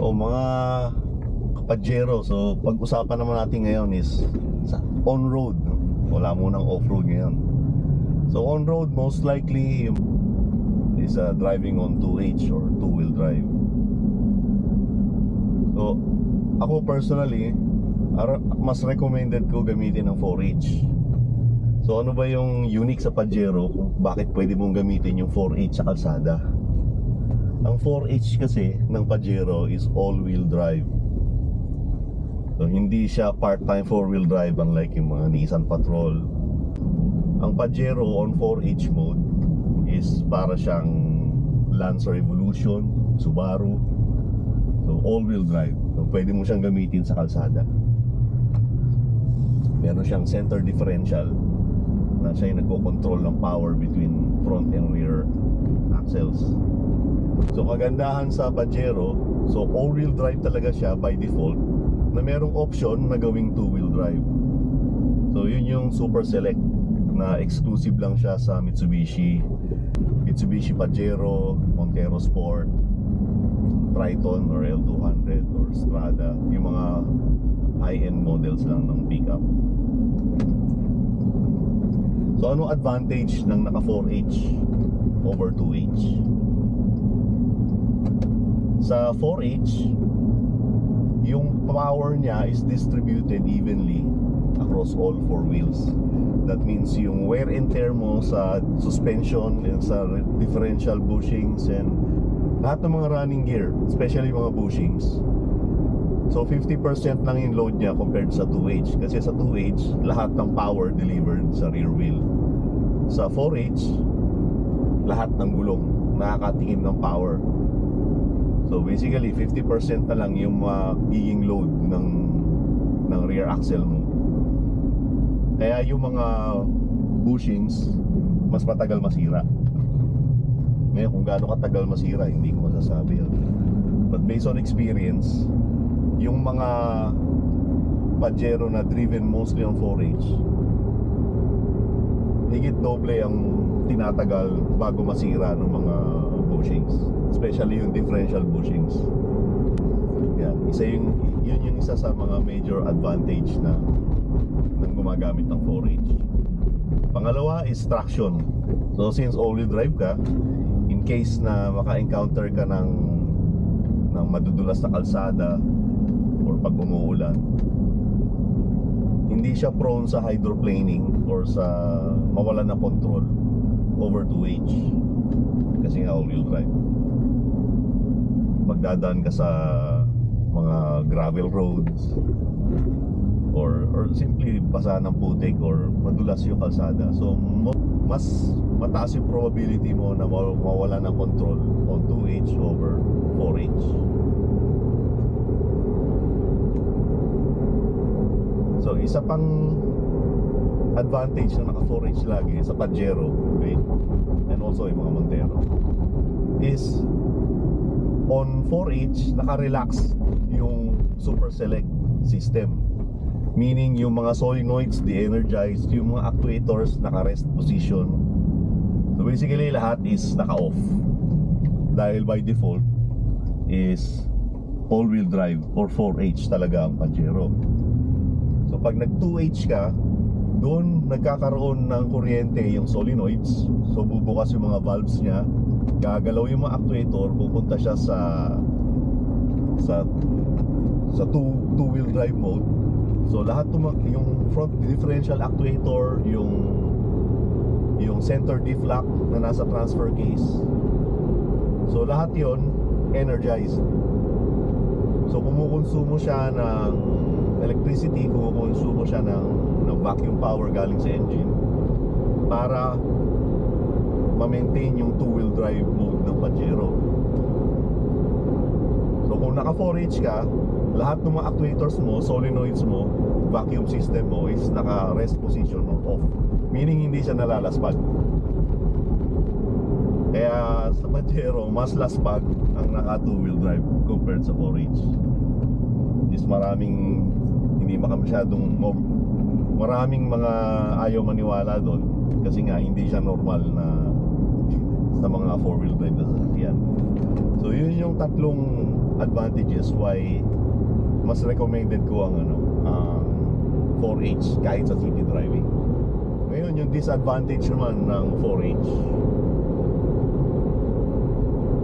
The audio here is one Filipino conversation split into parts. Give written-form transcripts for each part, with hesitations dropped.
So mga kapadyero, so pag-usapan naman natin ngayon is sa on-road, no? Wala munang off-road ngayon. So on-road, most likely is driving on 2H or two-wheel drive. So ako personally, mas recommended ko gamitin ng 4H. So ano ba yung unique sa Pajero kung bakit pwede mong gamitin yung 4H sa kalsada? Ang 4H kasi ng Pajero is all-wheel drive. So hindi siya part-time 4-wheel drive unlike yung mga Nissan Patrol. Ang Pajero on 4H mode is para siyang Lancer Evolution, Subaru. So all-wheel drive. So pwede mo siyang gamitin sa kalsada. Meron siyang center differential na siya yung nagko-control ng power between front and rear axles. So kagandahan sa Pajero, so all-wheel drive talaga siya by default, na merong option na gawing two-wheel drive. So yun yung super select na exclusive lang siya sa Mitsubishi Pajero, Montero Sport, Triton or L200 or Strada, yung mga high-end models lang ng pickup. So ano advantage ng naka 4H over 2H? Sa 4H, yung power niya is distributed evenly across all four wheels. That means yung wear and tear mo sa suspension and sa differential bushings and lahat ng mga running gear, especially mga bushings. So 50% lang yung load niya compared sa 2H. Kasi sa 2H, lahat ng power delivered sa rear wheel. Sa 4H, lahat ng gulong nakakatikim ng power. So basically 50% na lang yung magiging load ng rear axle mo. Kaya yung mga bushings mas matagal masira. Ngayon kung gaano katagal masira, hindi ko masasabi. But based on experience, yung mga Pajero na driven mostly on 4H, higit doble ang tinatagal bago masira ng mga bushings, especially yung differential bushings. Yan, yun yung isa sa mga major advantage ng gumagamit ng 4H. Pangalawa is traction. So since all-wheel drive ka, in case na maka-encounter ka ng madudulas na kalsada or pag umuulan, hindi siya prone sa hydroplaning or sa mawalan ng control over 2H kasi nga all-wheel drive. Magdadaan ka sa mga gravel roads or simply basa ng putik or madulas yung kalsada, so mas mataas yung probability mo na mawala ng control on 2H over 4H. So isa pang advantage na naka 4H lagi sa Pajero, okay, and also yung mga Montero, is on 4H naka-relax yung super select system. Meaning yung mga solenoids de-energized, yung mga actuators naka-rest position. So basically lahat is naka-off. Dahil by default is all-wheel drive or 4H talaga ang Pajero. So pag nag 2H ka, doon nagkakaroon ng kuryente yung solenoids. So bubukas yung mga valves niya, gagalaw yung mga actuator, pupunta siya sa two-wheel drive mode. So lahat yung front differential actuator, yung center diff lock na nasa transfer case, so lahat yon energized. So kumukonsumo siya ng electricity, kumukonsumo siya ng vacuum power galing sa engine para ma-maintain yung two-wheel drive mode ng Pajero. So kung naka 4H ka, lahat ng mga actuators mo, solenoids mo, vacuum system mo is naka-rest position or off. Meaning hindi siya nalalaspag. Kaya sa Pajero, mas laspag ang naka two-wheel drive compared sa 4H. Is maraming mga ayaw maniwala doon kasi nga hindi siya normal na sa mga 4-wheel drive na sasakyan. So yun yung tatlong advantages why mas recommended ko ang 4H kahit sa city driving. Ngayon, yung disadvantage naman ng 4H,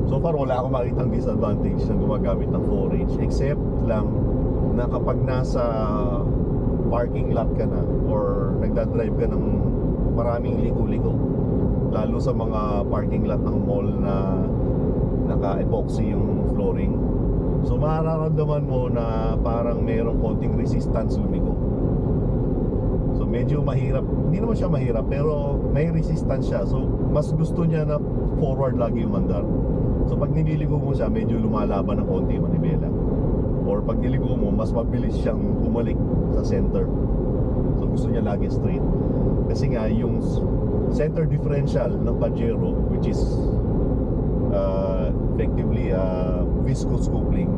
so far wala akong makitang disadvantage ng gumagamit ng 4H, except lang na kapag nasa parking lot ka na or nagdadrive ka ng maraming liko-liko, lalo sa mga parking lot ng mall na naka-epoxy yung flooring, so mararamdaman mo na parang mayroong konting resistance lumiko. So medyo mahirap, hindi naman siya mahirap pero may resistance siya, so mas gusto niya na forward lagi umandar. So pag nililigo mo siya, medyo lumalaban ng konti manibela, or pag niligo mo, mas mabilis siyang bumalik sa center. So gusto niya lagi straight, kasi nga yung center differential ng Pajero, which is effectively viscous coupling,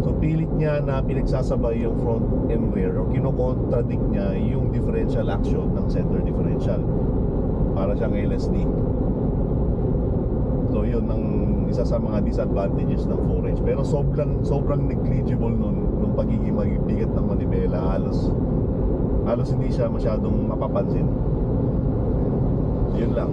so pilit niya na pinagsasabay yung front and rear, or kinocontradict niya yung differential action ng center differential, para siyang LSD. So yun ang isa sa mga disadvantages ng 4H. Pero sobrang negligible nung pagiging mabibigat ng manibela. Halos hindi siya masyadong mapapansin. Yun lang.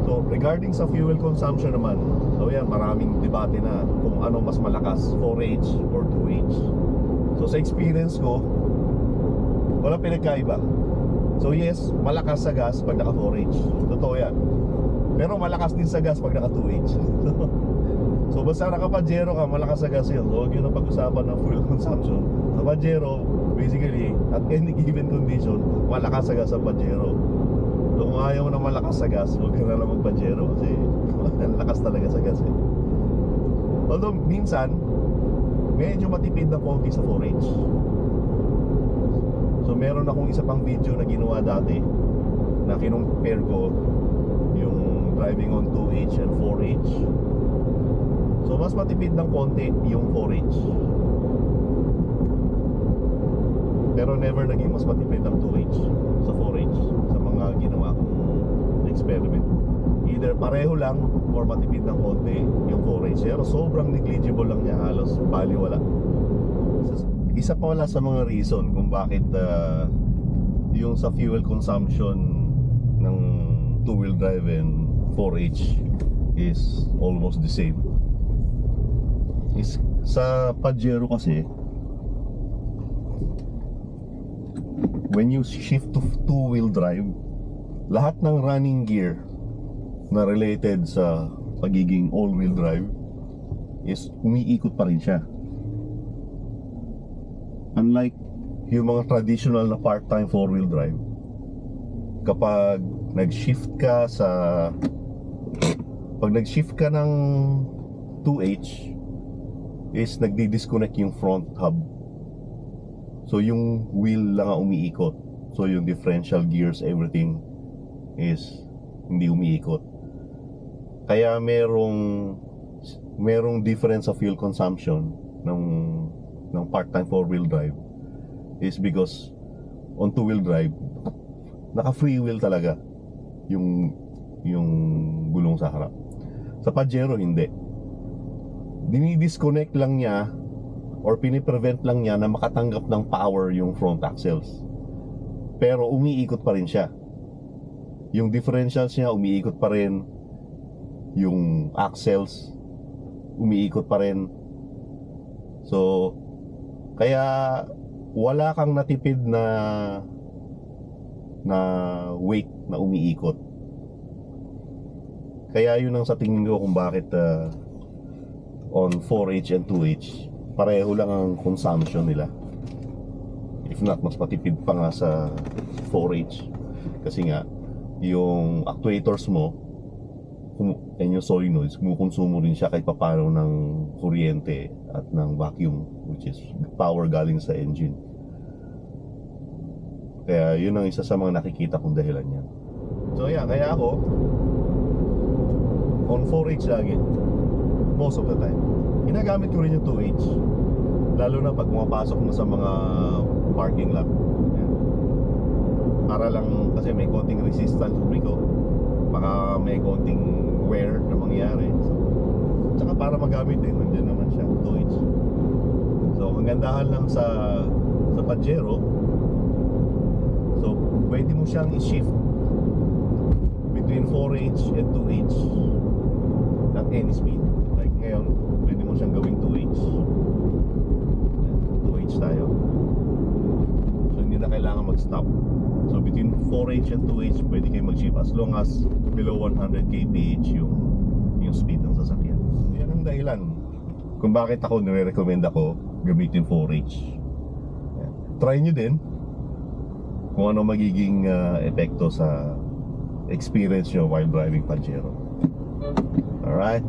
So regarding sa fuel consumption naman, so yan, maraming debate na kung ano mas malakas, 4H or 2H. So sa experience ko, wala pinagkaiba. So yes, malakas sa gas pag naka 4H, totoo yan. Pero malakas din sa gas pag naka 2H. So basta naka Pajero ka, malakas sa gas yun. So huwag yun ang pag-usapan ng fuel consumption. Sa Pajero, basically, at any given condition, malakas sa gas sa Pajero. So kung ayaw mo na malakas sa gas, huwag ka na lang mag-Pajero, kasi lakas talaga sa gas eh. Although minsan, medyo matipid na konti sa 4H. So meron akong isa pang video na ginawa dati na kinumpare ko yung driving on 2H and 4H. So mas matipid ng konti yung 4H, pero never naging mas matipid ang 2H sa 4H sa mga ginawa kong experiment. Either pareho lang or matipid ng konti yung 4H, pero sobrang negligible lang niya, halos baliwala. Isa pa wala sa mga reason kung bakit yung sa fuel consumption ng two-wheel drive and 4H is almost the same is sa Pajero kasi, when you shift to two-wheel drive, lahat ng running gear na related sa pagiging all-wheel drive is umiikot pa rin siya. Unlike yung mga traditional na part-time four-wheel drive, kapag nag-shift ka ng 2H, is nagdi-disconnect yung front hub. So yung wheel lang ang umiikot. So yung differential gears, everything is hindi umiikot. Kaya merong difference sa fuel consumption ng part-time four-wheel drive, is because on two-wheel drive, naka free wheel talaga yung gulong sa harap. Sa Pajero hindi. Dinidisconnect lang niya or piniprevent lang niya na makatanggap ng power yung front axles, pero umiikot pa rin siya. Yung differentials niya umiikot pa rin, yung axles umiikot pa rin. So kaya wala kang natipid na weight na umiikot. Kaya yun ang sa tingin ko kung bakit on 4H and 2H pareho lang ang consumption nila. If not, mas matipid pa nga sa 4H, kasi nga yung actuators mo and yung solenoids, kumukonsumo rin siya kahit papano ng kuryente at ng vacuum, which is power galing sa engine. Kaya yun ang isa sa mga nakikita kong dahilan niya. So yeah, kaya ako on 4H lagi, most of the time. Ginagamit ko rin yung 2H, lalo na pag pumapasok na sa mga parking lot. Yan. Para lang, kasi may konting resistance lumiko, baka may konting wear na mangyari. So, tsaka para magamit din, nandiyan naman siya, 2H. So, ang gandahan lang sa Pajero, so, pwede mo siyang i-shift between 4H and 2H at any speed. Like ngayon, pwede mo siyang gawing 2H. 2H tayo. So, hindi na kailangan mag-stop. So, between 4H and 2H, pwede kayo mag-shift as long as below 100 kph yung speed ng sasakyan. Yan ang dahilan kung bakit ako nire-recommend ako gamitin 4H. Yan. Try nyo din kung ano magiging epekto sa experience nyo while driving Pajero. Alright?